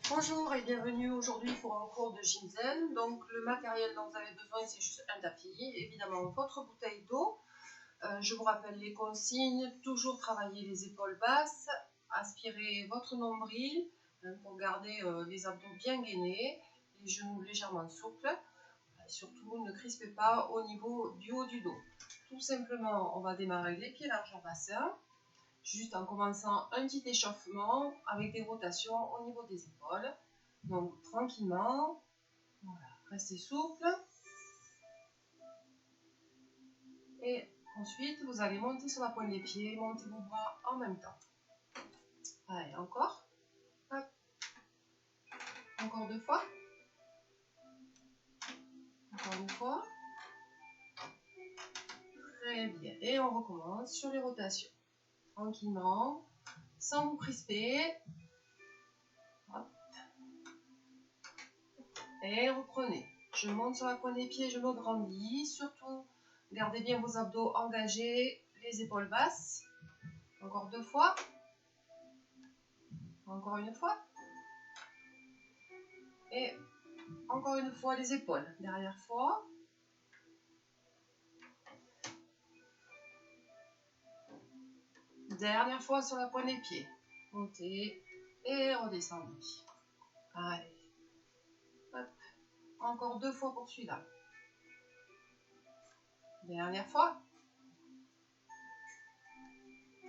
Bonjour et bienvenue aujourd'hui pour un cours de Ginzen. Donc le matériel dont vous avez besoin, c'est juste un tapis, évidemment votre bouteille d'eau. Je vous rappelle les consignes, toujours travailler les épaules basses, aspirer votre nombril pour garder les abdos bien gainés, les genoux légèrement souples. Surtout ne crispez pas au niveau du haut du dos. Tout simplement, on va démarrer les pieds largeur bassin. Juste en commençant un petit échauffement avec des rotations au niveau des épaules. Donc tranquillement, voilà, restez souple. Et ensuite, vous allez monter sur la pointe des pieds, monter vos bras en même temps. Allez, encore. Hop. Encore deux fois. Encore une fois. Très bien. Et on recommence sur les rotations. Tranquillement, sans vous crisper. Hop. Et reprenez. Je monte sur la pointe des pieds, je me grandis. Surtout, gardez bien vos abdos engagés, les épaules basses. Encore deux fois. Encore une fois. Et encore une fois les épaules. Dernière fois. Dernière fois sur la pointe des pieds. Montez et redescendez. Allez. Hop. Encore deux fois pour celui-là. Dernière fois.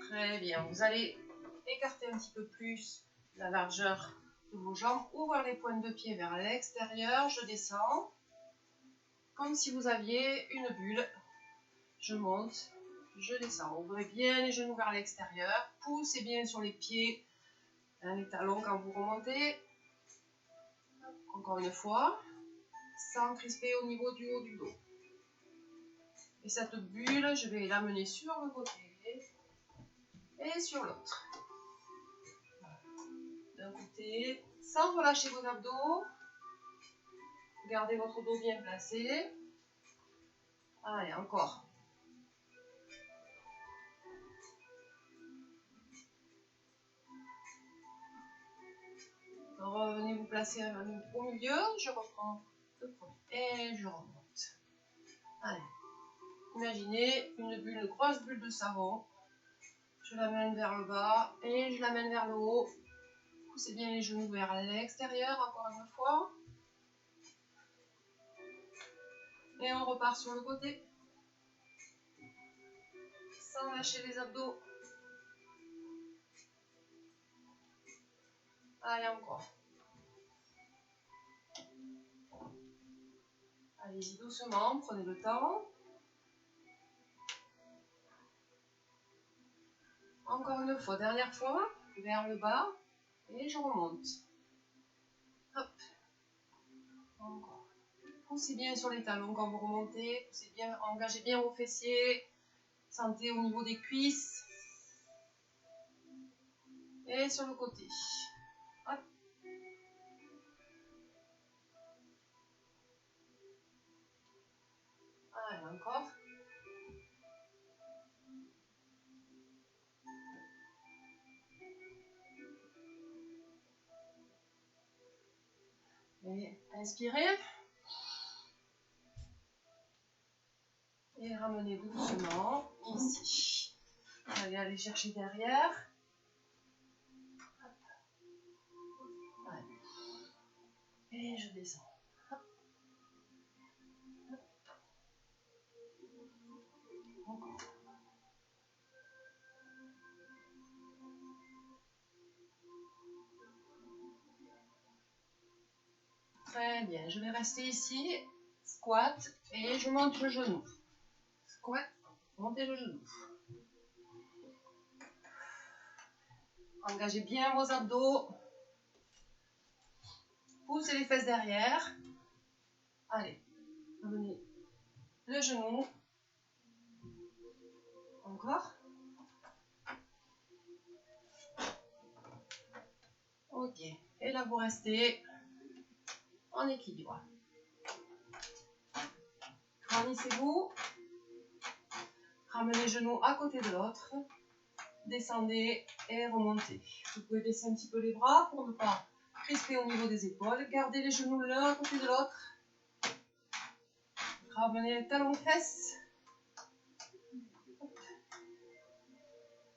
Très bien. Vous allez écarter un petit peu plus la largeur de vos jambes. Ouvrir les pointes de pied vers l'extérieur. Je descends. Comme si vous aviez une bulle. Je monte. Je descends. Ouvrez bien les genoux vers l'extérieur. Poussez bien sur les pieds. Les talons quand vous remontez. Encore une fois. Sans crisper au niveau du haut du dos. Et cette bulle, je vais l'amener sur le côté et sur l'autre. D'un côté, sans relâcher vos abdos. Gardez votre dos bien placé. Allez, encore. Revenez vous placer au milieu. Je reprends le premier et je remonte. Allez. Imaginez une grosse bulle de savon. Je l'amène vers le bas et je l'amène vers le haut. Poussez bien les genoux vers l'extérieur, encore une fois. Et on repart sur le côté. Sans lâcher les abdos. Allez, encore. Allez-y doucement, prenez le temps. Encore une fois, dernière fois, vers le bas. Et je remonte. Hop. Encore. Poussez bien sur les talons quand vous remontez. Poussez bien, engagez bien vos fessiers. Sentez au niveau des cuisses. Et sur le côté. Hop. Allez, encore. Et inspirez. Et ramenez doucement ici. Allez, aller chercher derrière. Allez. Et je descends. Hop. Hop. Encore. Très bien, je vais rester ici, squat, et je monte le genou. Squat, montez le genou. Engagez bien vos abdos. Poussez les fesses derrière. Allez, amenez le genou. Encore. Ok, et là vous restez en équilibre. Grandissez-vous. Ramenez les genoux à côté de l'autre. Descendez et remontez. Vous pouvez baisser un petit peu les bras pour ne pas Crispez au niveau des épaules. Gardez les genoux l'un à côté de l'autre. Ramenez le talon aux fesses.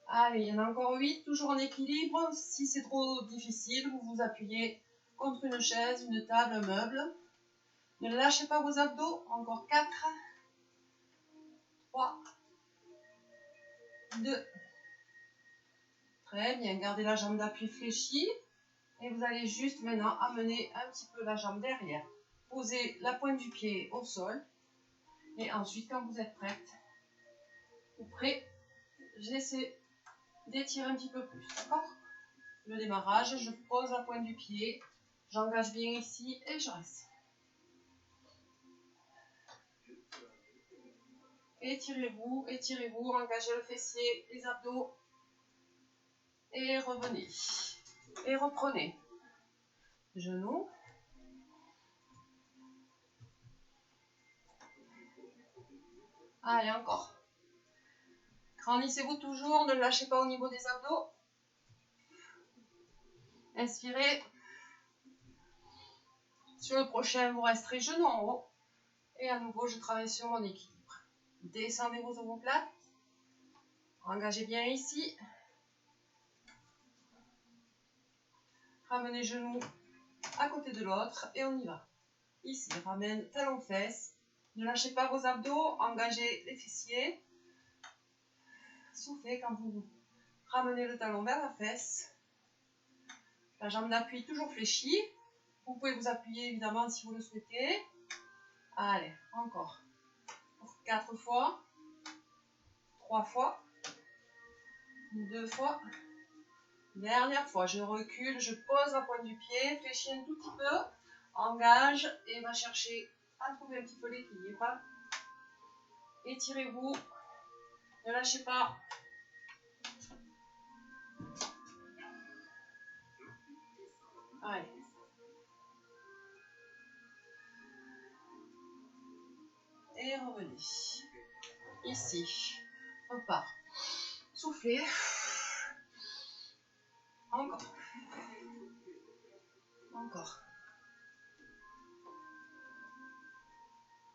Allez, il y en a encore 8, toujours en équilibre. Si c'est trop difficile, vous vous appuyez contre une chaise, une table, un meuble. Ne lâchez pas vos abdos. Encore 4, 3, 2. Très bien, gardez la jambe d'appui fléchie. Et vous allez juste maintenant amener un petit peu la jambe derrière. Posez la pointe du pied au sol. Et ensuite, quand vous êtes prête ou prêt, j'essaie d'étirer un petit peu plus. D'accord? Le démarrage, je pose la pointe du pied. J'engage bien ici et je reste. Étirez-vous, étirez-vous, engagez le fessier, les abdos. Et revenez. Et reprenez. Genoux. Allez, encore. Grandissez-vous toujours, ne lâchez pas au niveau des abdos. Inspirez. Sur le prochain, vous resterez genoux en haut. Et à nouveau, je travaille sur mon équilibre. Descendez vos omoplates. Engagez bien ici. Ramenez genoux à côté de l'autre et on y va. Ici, ramène talon fesses. Ne lâchez pas vos abdos, engagez les fessiers. Soufflez quand vous ramenez le talon vers la fesse. La jambe d'appui toujours fléchie. Vous pouvez vous appuyer évidemment si vous le souhaitez. Allez, encore. Pour 4 fois. 3 fois. 2 fois. Dernière fois, je recule, je pose la pointe du pied, fléchis un tout petit peu, engage et va chercher à trouver un petit peu l'équilibre. Étirez-vous, ne lâchez pas. Allez. Et revenez. Ici, repart. Soufflez. Encore. Encore.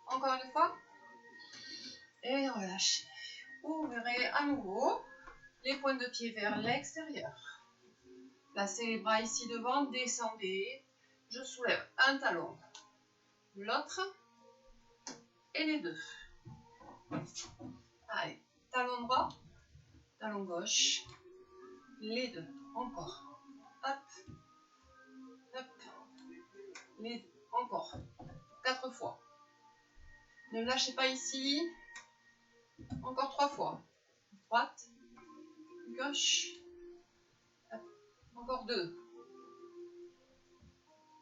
Encore une fois. Et relâchez. Ouvrez à nouveau les pointes de pied vers l'extérieur. Placez les bras ici devant, descendez. Je soulève un talon, l'autre et les deux. Allez, talon droit, talon gauche, les deux. Encore. Hop, hop, les deux. Encore. 4 fois. Ne lâchez pas ici. Encore 3 fois. Droite, gauche. Hop. Encore 2.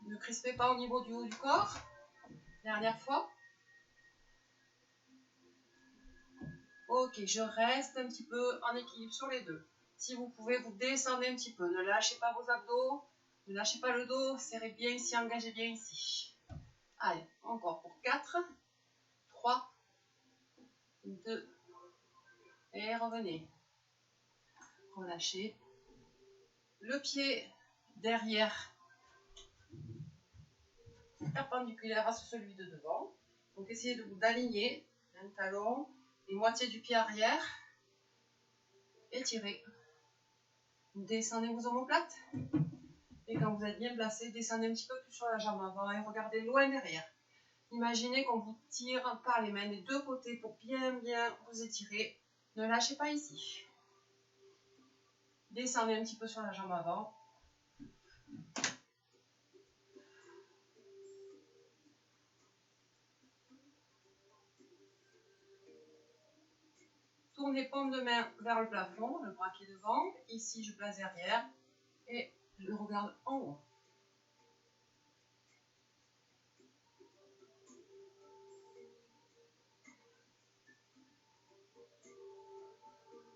Ne crispez pas au niveau du haut du corps. Dernière fois. Ok, je reste un petit peu en équilibre sur les deux. Si vous pouvez, vous descendez un petit peu. Ne lâchez pas vos abdos. Ne lâchez pas le dos. Serrez bien ici, engagez bien ici. Allez, encore pour 4, 3, 2, et revenez. Relâchez. Le pied derrière, perpendiculaire à celui de devant. Donc essayez de vous aligner. Un talon, les moitiés du pied arrière. Étirez. Descendez vos omoplates. Et quand vous êtes bien placé, descendez un petit peu plus sur la jambe avant et regardez loin derrière. Imaginez qu'on vous tire par les mains des deux côtés pour bien vous étirer. Ne lâchez pas ici. Descendez un petit peu sur la jambe avant. Tournez paume de main vers le plafond, le bras qui est devant. Ici, je place derrière et je regarde en haut.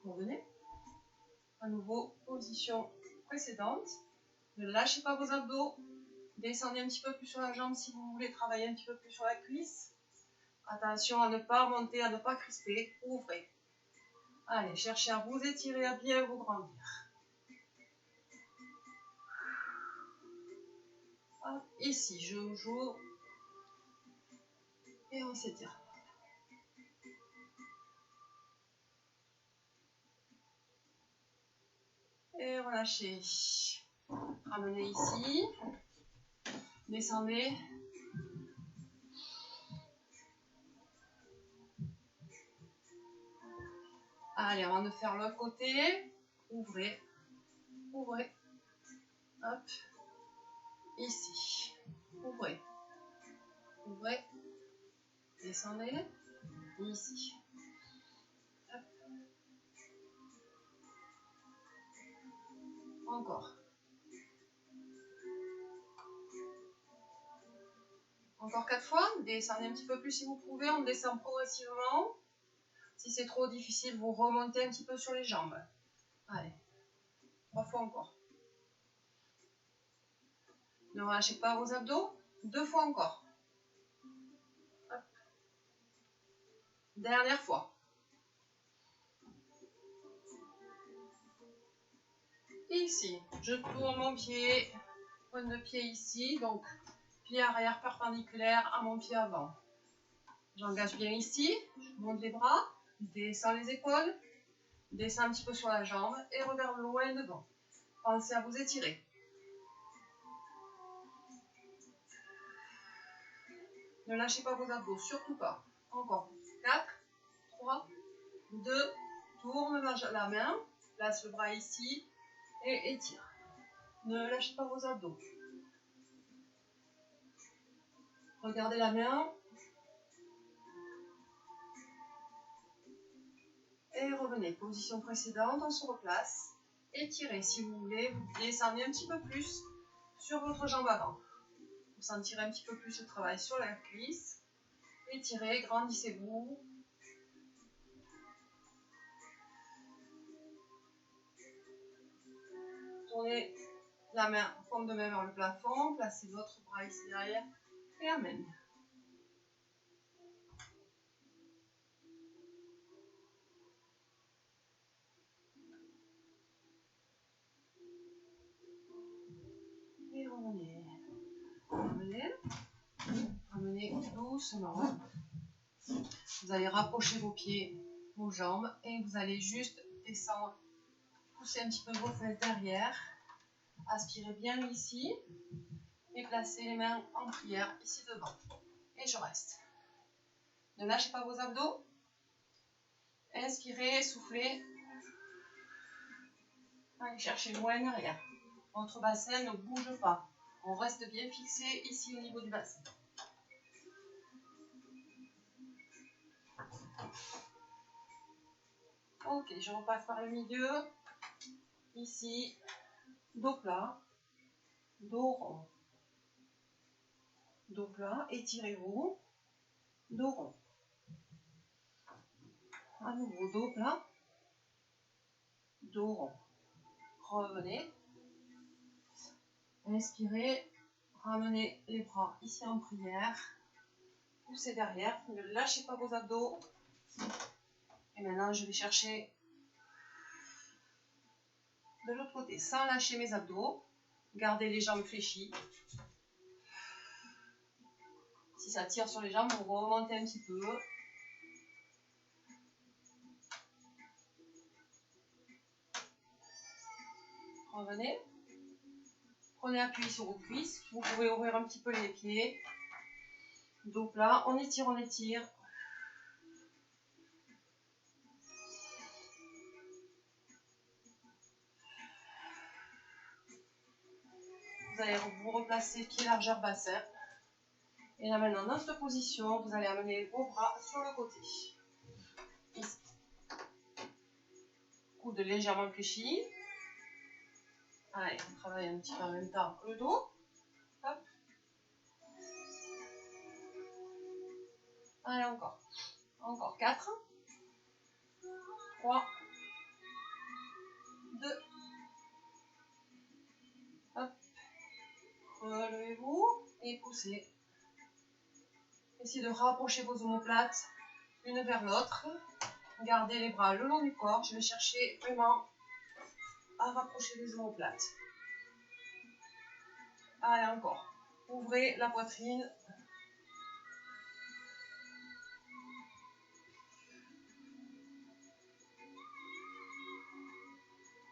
Revenez. À nouveau, position précédente. Ne lâchez pas vos abdos. Descendez un petit peu plus sur la jambe si vous voulez travailler un petit peu plus sur la cuisse. Attention à ne pas remonter, à ne pas crisper. Ouvrez. Allez, cherchez à vous étirer, à bien vous grandir. Hop, ici, je joue. Et on s'étire. Et relâchez. Ramenez ici. Descendez. Allez, avant de faire l'autre côté, ouvrez. Ouvrez. Hop. Ici. Ouvrez. Ouvrez. Descendez. Ici. Hop. Encore. Encore 4 fois. Descendez un petit peu plus si vous pouvez. On descend progressivement. Si c'est trop difficile, vous remontez un petit peu sur les jambes. Allez. 3 fois encore. Ne relâchez pas vos abdos. 2 fois encore. Hop. Dernière fois. Ici, je tourne mon pied, pointe de pied ici, donc pied arrière perpendiculaire à mon pied avant. J'engage bien ici, je monte les bras, descends les épaules, descends un petit peu sur la jambe et regarde loin devant. Pensez à vous étirer. Ne lâchez pas vos abdos, surtout pas. Encore. 4, 3, 2, tourne la main, place le bras ici et étire. Ne lâchez pas vos abdos. Regardez la main. Et revenez. Position précédente, on se replace. Étirez si vous voulez. Vous descendez un petit peu plus sur votre jambe avant. Vous sentirez un petit peu plus le travail sur la cuisse. Étirez, grandissez-vous. Tournez la main, paume de main vers le plafond. Placez votre bras ici derrière. Et amen. Et revenez. Ramenez. Ramenez doucement. Vous allez rapprocher vos pieds, vos jambes. Et vous allez juste descendre. Poussez un petit peu vos fesses derrière. Aspirez bien ici. Et placez les mains en prière ici devant. Et je reste. Ne lâchez pas vos abdos. Inspirez, soufflez. Allez chercher loin derrière. Votre bassin ne bouge pas. On reste bien fixé ici au niveau du bassin. Ok, je repasse par le milieu. Ici, dos plat, dos rond. Dos plat, étirez-vous. Dos rond. À nouveau, dos plat, dos rond. Revenez. Inspirez. Ramenez les bras ici en prière. Poussez derrière. Ne lâchez pas vos abdos. Et maintenant, je vais chercher de l'autre côté sans lâcher mes abdos. Gardez les jambes fléchies. Si ça tire sur les jambes, vous remontez un petit peu. Revenez. Prenez appui sur vos cuisses. Vous pouvez ouvrir un petit peu les pieds. Dos plat. On étire, on étire. Vous allez vous replacer pied largeur bassin. Et là maintenant, dans cette position, vous allez amener vos bras sur le côté. Ici. Coude légèrement fléchi. Allez, on travaille un petit peu en même temps le dos. Hop. Allez, encore. Encore 4. 3. 2. Hop. Relevez-vous et poussez. Essayez de rapprocher vos omoplates l'une vers l'autre. Gardez les bras le long du corps. Je vais chercher vraiment à rapprocher les omoplates. Allez, encore. Ouvrez la poitrine.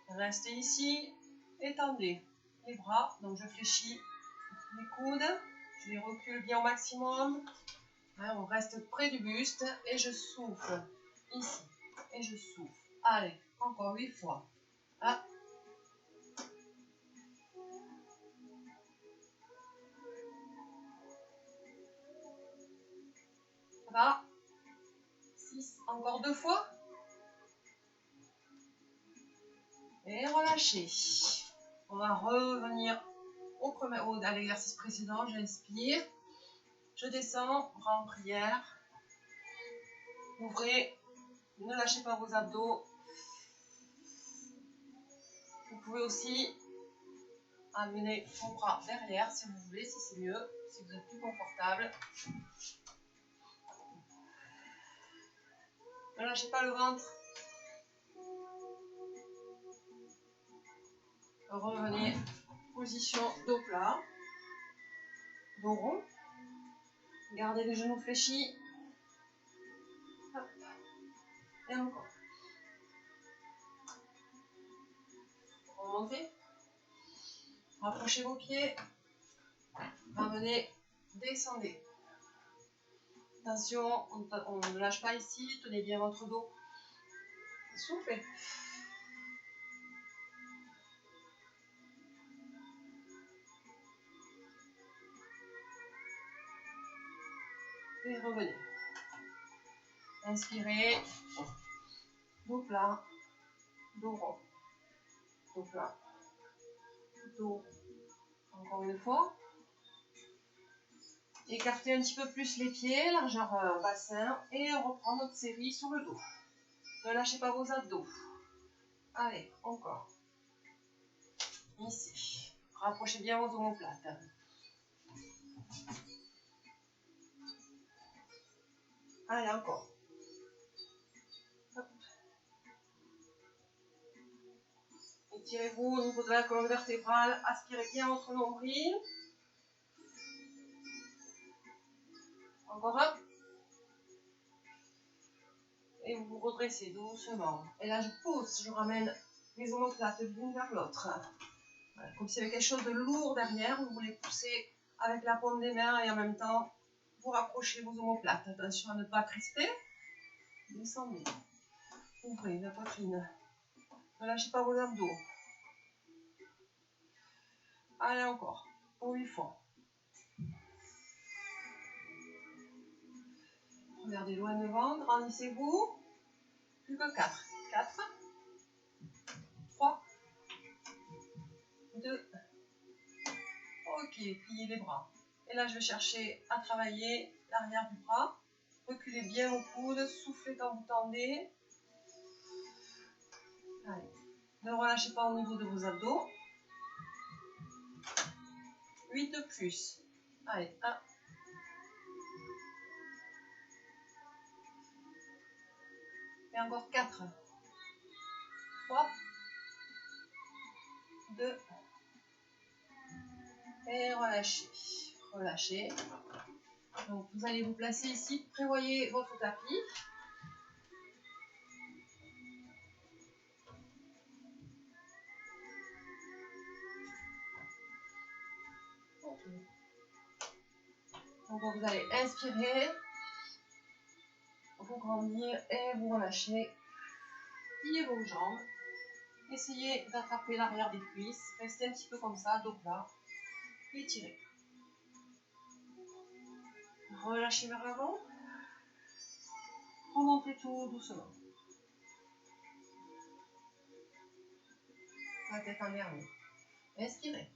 Restez ici. Étendez les bras. Donc je fléchis les coudes. Je les recule bien au maximum. On reste près du buste. Et je souffle. Ici. Et je souffle. Allez, encore 8 fois. Ah. Là. 6. Encore 2 fois. Et relâchez. On va revenir à l'exercice précédent. J'inspire. Je descends. Bras en prière. Ouvrez. Ne lâchez pas vos abdos. Vous pouvez aussi amener vos bras derrière si vous voulez, si c'est mieux, si vous êtes plus confortable. Ne lâchez pas le ventre. Revenez, position dos plat, dos rond. Gardez les genoux fléchis. Hop. Et encore. Remontez. Rapprochez vos pieds. Ramenez, descendez. Attention, on ne lâche pas ici. Tenez bien votre dos. Soufflez. Et revenez. Inspirez. Dos plat. Dos rond. Dos plat. Dos. Encore une fois. Écartez un petit peu plus les pieds, largeur bassin, et on reprend notre série sur le dos. Ne lâchez pas vos abdos. Allez, encore. Ici. Rapprochez bien vos omoplates. Allez, encore. Hop. Étirez-vous au niveau de la colonne vertébrale. Aspirez bien votre nombril. Encore un. Et vous vous redressez doucement. Et là, je pousse, je ramène les omoplates l'une vers l'autre. Voilà, comme s'il y avait quelque chose de lourd derrière. Vous voulez pousser avec la paume des mains et en même temps, vous rapprochez vos omoplates. Attention à ne pas crisper. Descendez. Ouvrez la poitrine. Ne lâchez pas vos abdos. Allez, encore. Pour 8 fois. Regardez loin devant. Grandissez-vous. Plus que 4. 4. 3. 2. Ok, pliez les bras. Et là, je vais chercher à travailler l'arrière du bras. Reculez bien vos coudes. Soufflez quand vous tendez. Allez. Ne relâchez pas au niveau de vos abdos. 8 de plus. Allez, 1. Et encore 4. 3. 2. Et relâchez. Relâchez. Donc, vous allez vous placer ici. Prévoyez votre tapis. Donc, vous allez inspirer, vous grandir et vous relâcher. Pliez vos jambes. Essayez d'attraper l'arrière des cuisses. Restez un petit peu comme ça, dos plat. Étirez. Relâchez vers l'avant. Remontez tout doucement. La tête en dernier. Inspirez.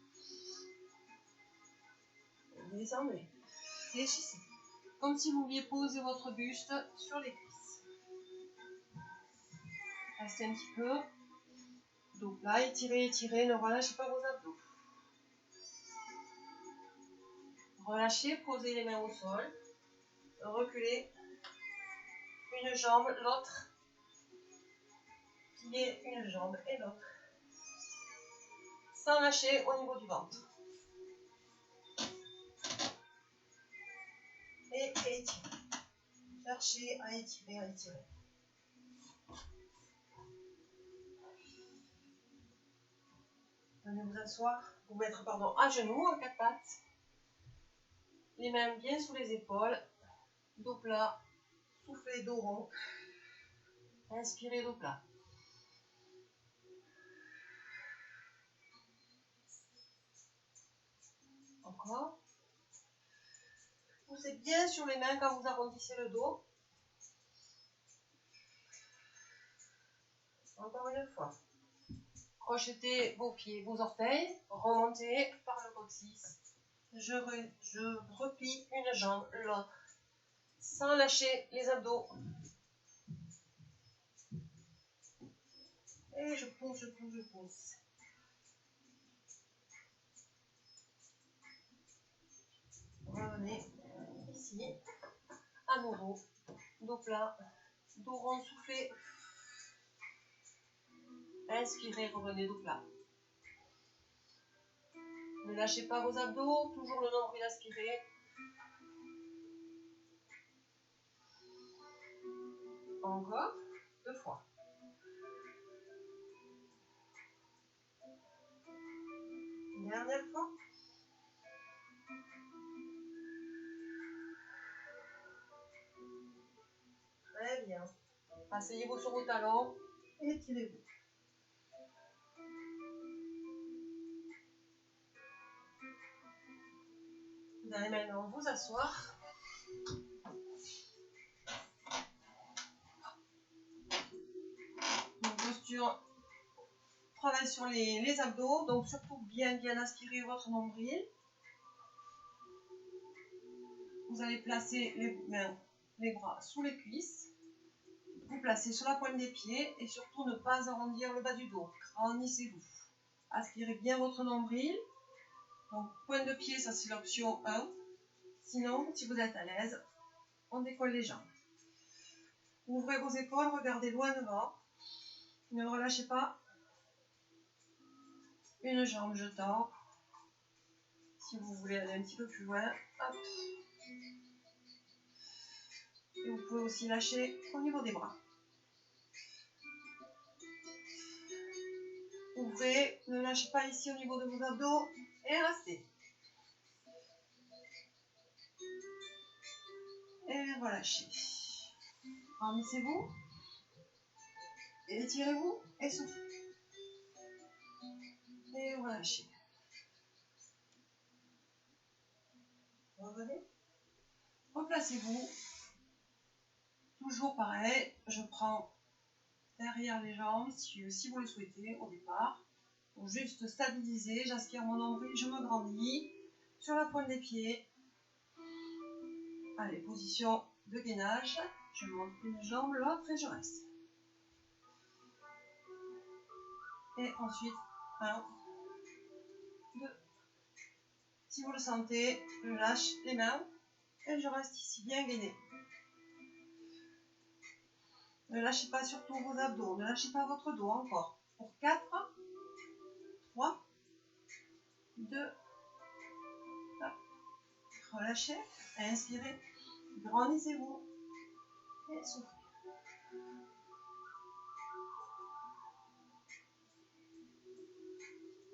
Descendez. Fléchissez. Comme si vous vouliez poser votre buste sur les cuisses. Restez un petit peu. Dos plat, étirez, étirez. Ne relâchez pas vos abdos. Relâchez, posez les mains au sol. Reculez. Une jambe, l'autre. Pliez une jambe et l'autre. Sans lâcher au niveau du ventre. et étirez. Cherchez à étirer, à étirer. Venez vous asseoir, vous mettre à genoux en 4 pattes. Les mains bien sous les épaules. Dos plat, soufflez, dos rond. Inspirez, dos plat. Encore. Poussez bien sur les mains quand vous arrondissez le dos. Encore une fois. Crochetez vos pieds, vos orteils. Remontez par le coccyx. Je replie une jambe, l'autre. Sans lâcher les abdos. Et je pousse, je pousse, je pousse. Revenez ici. À nouveau. Dos plat. Dos rond, soufflez. Inspirez, revenez dos plat. Ne lâchez pas vos abdos. Toujours le nombril aspiré. Encore. 2 fois. Dernière fois. Très bien. Asseyez-vous sur vos talons et étirez-vous. Vous allez maintenant vous asseoir. Une posture travaille sur les abdos, donc surtout bien aspirer votre nombril. Vous allez placer les mains, les bras sous les cuisses. Vous placez sur la pointe des pieds et surtout ne pas arrondir le bas du dos. Grandissez-vous. Aspirez bien votre nombril. Donc pointe de pied, ça c'est l'option 1. Sinon, si vous êtes à l'aise, on décolle les jambes. Ouvrez vos épaules, regardez loin devant. Ne relâchez pas. Une jambe, je tends. Si vous voulez aller un petit peu plus loin, hop. Et vous pouvez aussi lâcher au niveau des bras. Ouvrez, ne lâchez pas ici au niveau de vos abdos et restez. Et relâchez. Grandissez-vous. Étirez-vous et soufflez. Et relâchez. Revenez. Replacez-vous. Toujours pareil, je prends derrière les jambes si vous le souhaitez au départ. Pour juste stabiliser, j'aspire mon nombril, je me grandis sur la pointe des pieds. Allez, position de gainage. Je monte une jambe, l'autre et je reste. Et ensuite, 1, 2. Si vous le sentez, je lâche les mains et je reste ici bien gainé. Ne lâchez pas surtout vos abdos, ne lâchez pas votre dos encore. Pour 4, 3, 2, hop. Relâchez, inspirez, grandissez-vous et soufflez.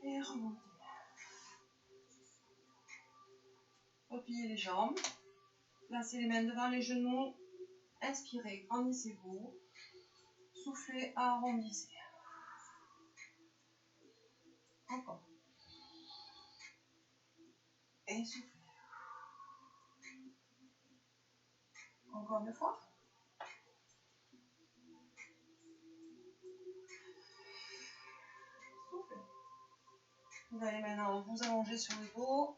Et remontez. Repliez les jambes, placez les mains devant les genoux, inspirez, grandissez-vous, soufflez, arrondissez. Encore. Et soufflez. Encore une fois. Soufflez. Vous allez maintenant vous allonger sur le dos.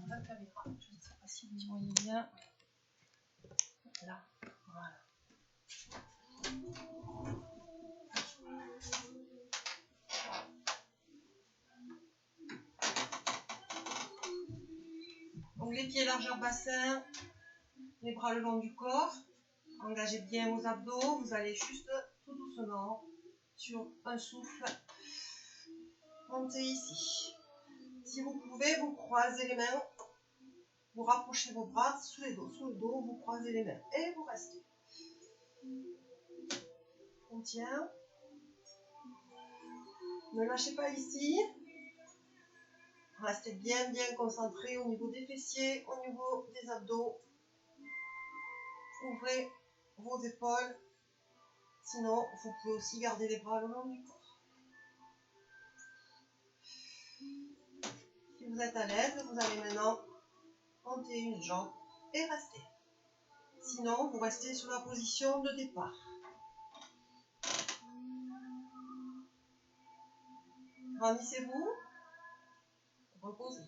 La caméra, je ne sais pas si vous voyez bien. Là, voilà. Donc les pieds largeur bassin, les bras le long du corps. Engagez bien vos abdos. Vous allez juste tout doucement sur un souffle. Montez ici. Si vous pouvez, vous croisez les mains. Vous rapprochez vos bras sous les dos, sous le dos, vous croisez les mains et vous restez. On tient. Ne lâchez pas ici. Restez bien concentré au niveau des fessiers, au niveau des abdos. Ouvrez vos épaules. Sinon, vous pouvez aussi garder les bras le long du corps. Si vous êtes à l'aise, vous allez maintenant monter une jambe et rester. Sinon, vous restez sur la position de départ. Grandissez-vous. Reposez.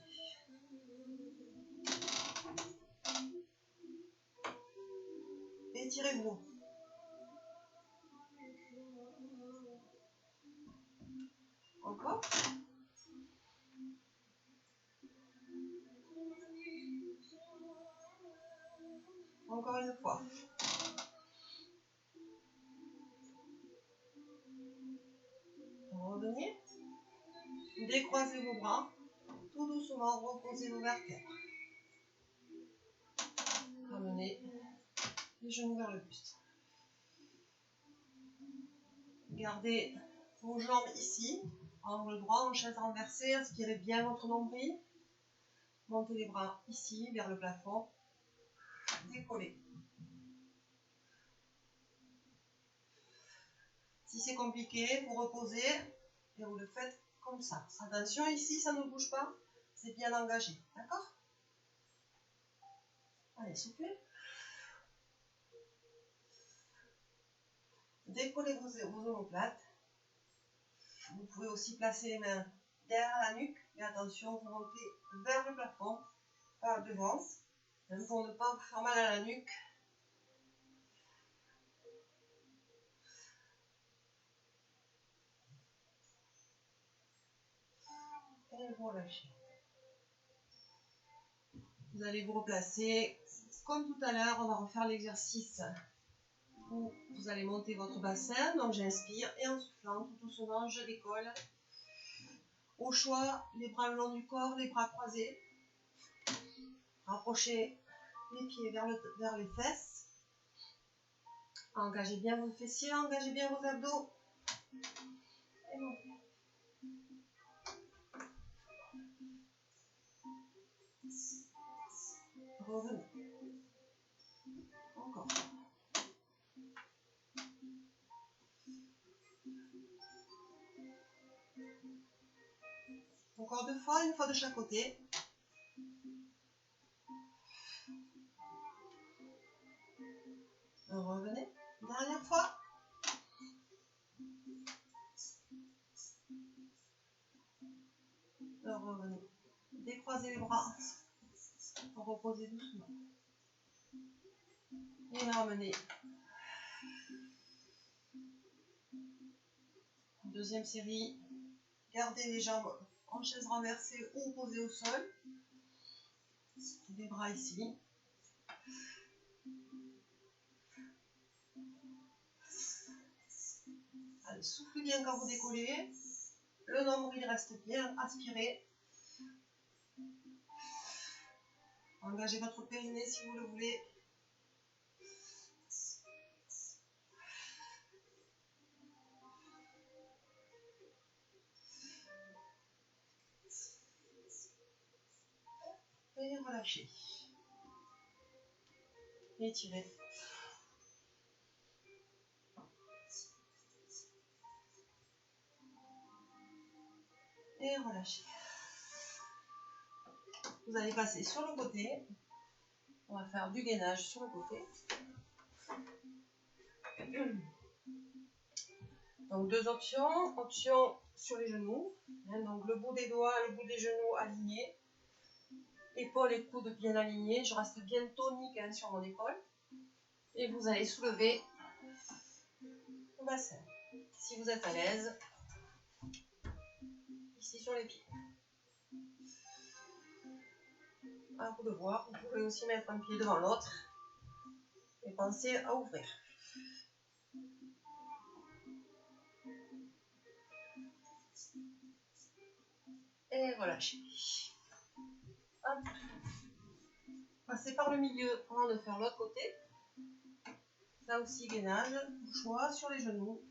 Étirez-vous. Encore. Encore une fois. Revenez. Décroisez vos bras. Tout doucement, reposez vos vertèbres. Ramenez les genoux vers le buste. Gardez vos jambes ici, angle droit, en chaise renversée. Inspirez bien votre nombril. Montez les bras ici, vers le plafond. Décollez. Si c'est compliqué, vous reposez et vous le faites comme ça. Attention, ici, ça ne bouge pas. C'est bien engagé. D'accord? Allez, soufflez. Décollez vos omoplates. Vous pouvez aussi placer les mains derrière la nuque. Mais attention, vous montez vers le plafond, pas devant. Même pour ne pas vous faire mal à la nuque. Et vous relâchez. Vous allez vous replacer. Comme tout à l'heure, on va refaire l'exercice où vous allez monter votre bassin. Donc j'inspire et en soufflant, tout doucement, je décolle. Au choix, les bras le long du corps, les bras croisés. Rapprochez les pieds vers les fesses. Engagez bien vos fessiers, engagez bien vos abdos. Et montez. Revenez. Encore. Encore deux fois, une fois de chaque côté. Revenez. Dernière fois. Revenez. Décroisez les bras. Reposez doucement. Et ramenez. Deuxième série. Gardez les jambes en chaise renversée ou posées au sol. Les bras ici. Allez, soufflez bien quand vous décollez. Le nombril reste bien aspiré. Engagez votre périnée si vous le voulez. Et relâchez. Étirez. Et relâchez. Vous allez passer sur le côté. On va faire du gainage sur le côté. Donc deux options. Option sur les genoux. Donc le bout des doigts, le bout des genoux alignés. Épaules et coudes bien alignés. Je reste bien tonique sur mon épaule. Et vous allez soulever le bassin. Si vous êtes à l'aise, ici sur les pieds. À vous de voir. Vous pouvez aussi mettre un pied devant l'autre. Et pensez à ouvrir. Et relâchez. Hop. Passez par le milieu avant de faire l'autre côté. Là aussi, gainage, choix sur les genoux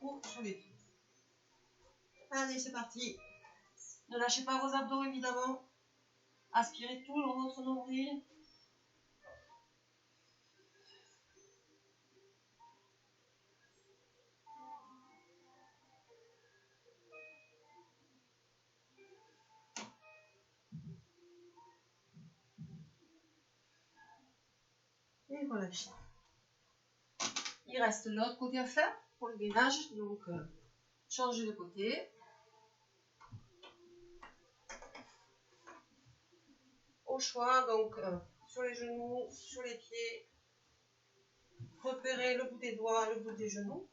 ou sur les pieds. Allez, c'est parti. Ne lâchez pas vos abdos, évidemment. Aspirez tout dans votre nombril. Et relâchez. Il reste l'autre côté à faire pour le gainage. Donc, changez de côté. Au choix, donc sur les genoux, sur les pieds. Repérez le bout des doigts, le bout des genoux.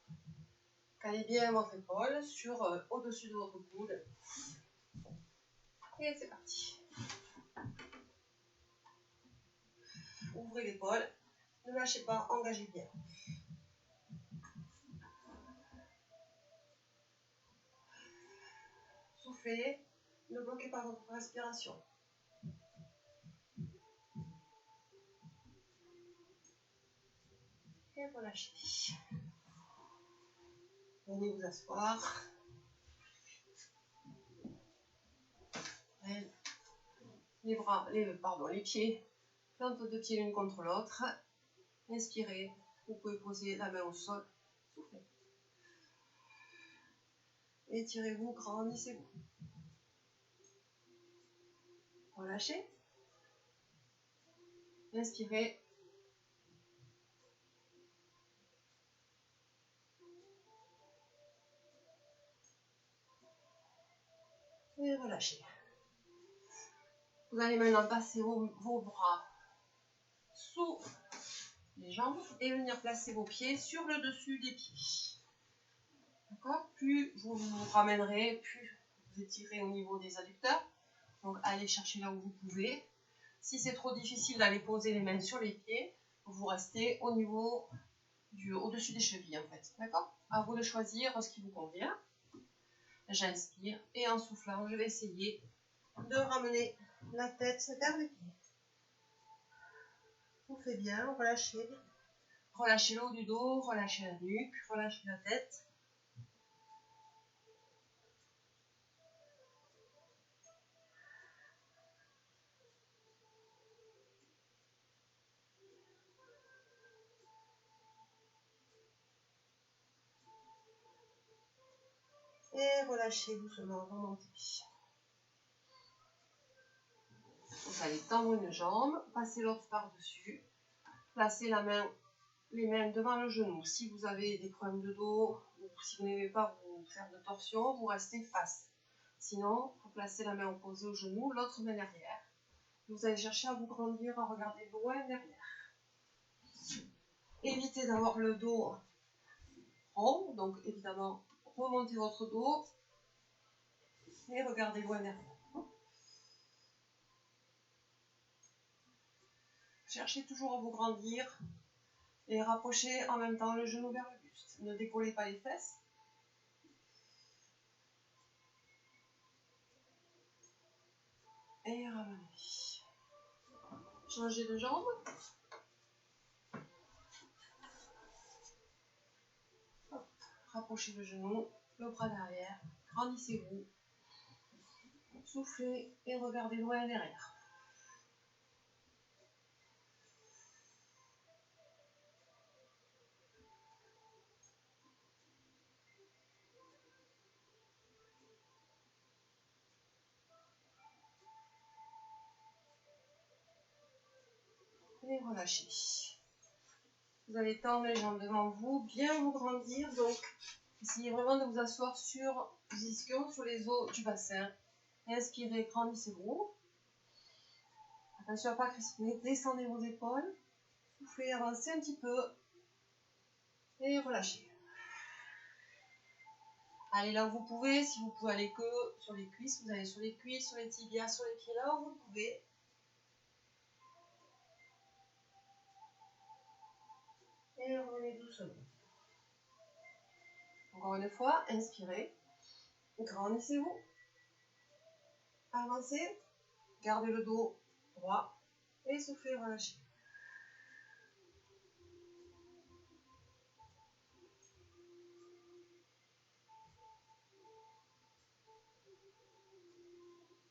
Calez bien votre épaule sur au-dessus de votre coude. Et c'est parti. Ouvrez l'épaule. Ne lâchez pas, engagez bien. Soufflez. Ne bloquez pas votre respiration. Et relâchez. Venez vous asseoir. Les pieds, plantes de pieds l'une contre l'autre. Inspirez. Vous pouvez poser la main au sol. Soufflez. Étirez-vous, grandissez-vous. Relâchez. Inspirez. Et relâchez. Vous allez maintenant passer vos bras sous les jambes et venir placer vos pieds sur le dessus des pieds. D'accord? Plus vous vous ramènerez, plus vous étirez au niveau des adducteurs. Donc allez chercher là où vous pouvez. Si c'est trop difficile d'aller poser les mains sur les pieds, vous restez au niveau au-dessus des chevilles en fait. D'accord? À vous de choisir ce qui vous convient. J'inspire et en soufflant, je vais essayer de ramener la tête vers les pieds. Soufflez bien, relâchez. Relâchez le haut du dos, relâchez la nuque, relâchez la tête. Et relâchez doucement, remontez. Vous allez tendre une jambe, passer l'autre par-dessus, placez les mains devant le genou. Si vous avez des problèmes de dos ou si vous n'aimez pas vous faire de torsion, vous restez face. Sinon, vous placez la main opposée au genou, l'autre main derrière. Vous allez chercher à vous grandir, à regarder loin derrière. Évitez d'avoir le dos rond, donc évidemment, remontez votre dos et regardez loin derrière. Cherchez toujours à vous grandir et rapprochez en même temps le genou vers le buste. Ne décollez pas les fesses. Et ramenez. Changez de jambe. Hop. Rapprochez le genou, le bras derrière. Grandissez-vous. Soufflez et regardez loin derrière. Et relâchez. Vous allez tendre les jambes devant vous, bien vous grandir. Donc, essayez vraiment de vous asseoir sur les ischions, sur les os du bassin. Inspirez, grandissez-vous. Attention à ne pas crisper, descendez vos épaules. Soufflez, avancez un petit peu. Et relâchez. Allez là où vous pouvez. Si vous pouvez aller que sur les cuisses, vous allez sur les cuisses, sur les tibias, sur les pieds, là où vous pouvez. Et revenez doucement. Encore une fois, inspirez. Grandissez-vous. Avancez. Gardez le dos droit. Et soufflez, relâchez.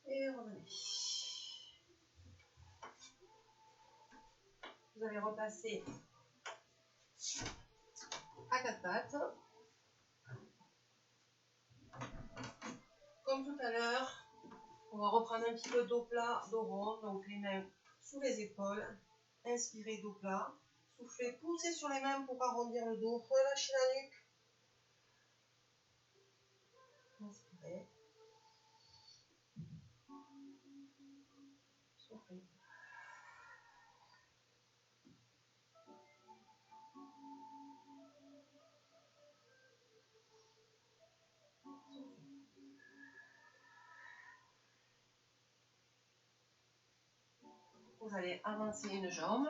Et revenez. Vous allez repasser à 4 pattes. Comme tout à l'heure, on va reprendre un petit peu dos plat, dos rond. Donc les mains sous les épaules. Inspirez, dos plat. Soufflez, poussez sur les mains pour arrondir le dos. Relâchez la nuque. Inspirez. Soufflez. Vous allez avancer une jambe.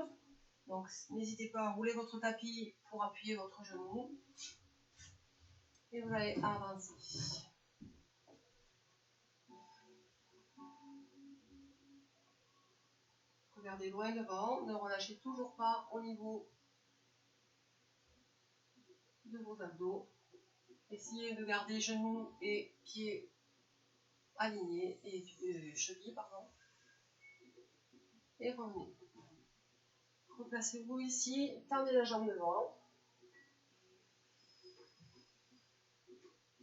Donc n'hésitez pas à rouler votre tapis pour appuyer votre genou. Et vous allez avancer. Regardez loin devant. Ne relâchez toujours pas au niveau de vos abdos. Essayez de garder genoux et pieds alignés. Et chevilles, pardon. Et revenez. Replacez-vous ici. Tendez la jambe devant.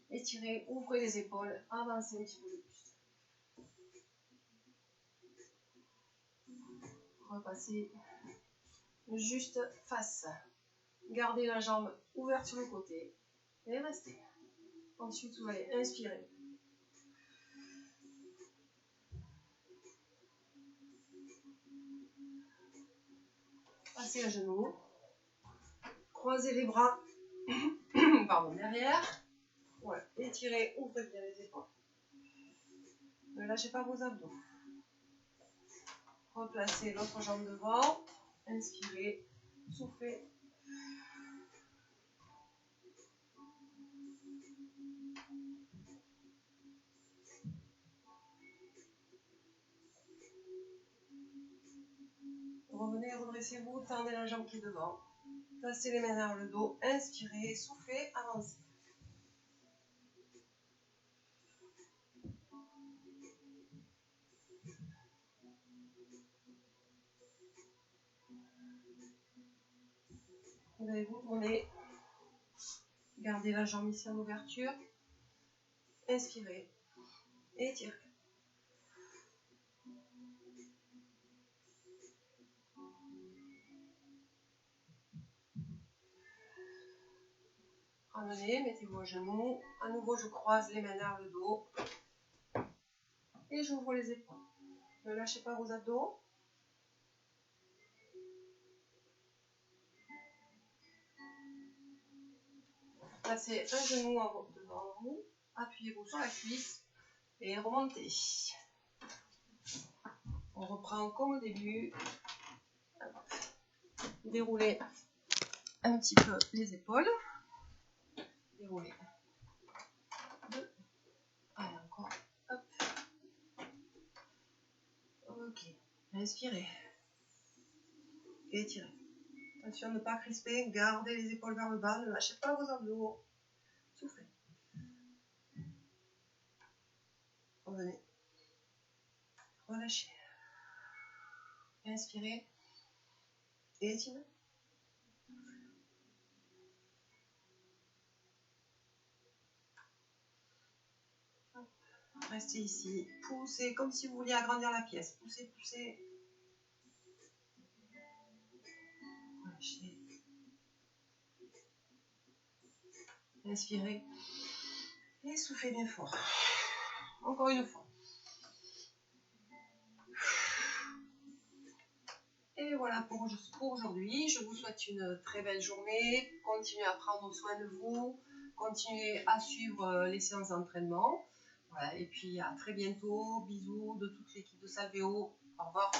Étirez, ouvrez les épaules, avancez un petit peu plus. Repassez juste face. Gardez la jambe ouverte sur le côté et restez. Ensuite, vous allez inspirer. Passez à genoux. Croisez les bras pardon, derrière. Voilà. Étirez, ouvrez bien les épaules. Ne lâchez pas vos abdos. Replacez l'autre jambe devant. Inspirez, soufflez. Revenez, redressez-vous, tendez la jambe qui est devant. Passez les mains vers le dos. Inspirez, soufflez, avancez. Vous allez vous tourner. Gardez la jambe ici en ouverture. Inspirez. Étirez. Ramenez, mettez-vous à genoux. À nouveau, je croise les mains vers le dos. Et j'ouvre les épaules. Ne lâchez pas vos abdos. Placez un genou devant vous. Appuyez-vous sur la cuisse. Et remontez. On reprend comme au début. Déroulez un petit peu les épaules. Déroulez. Deux. Allez, encore. Hop. Ok. Inspirez. Étirez. Attention de ne pas crisper. Gardez les épaules vers le bas. Ne lâchez pas vos abdos. Soufflez. Revenez. Relâchez. Inspirez. Étirez. Restez ici. Poussez comme si vous vouliez agrandir la pièce. Poussez, poussez. Relâchez. Inspirez. Et soufflez bien fort. Encore une fois. Et voilà pour aujourd'hui. Je vous souhaite une très belle journée. Continuez à prendre soin de vous. Continuez à suivre les séances d'entraînement. Voilà, et puis à très bientôt. Bisous de toute l'équipe de Salvéo. Au revoir.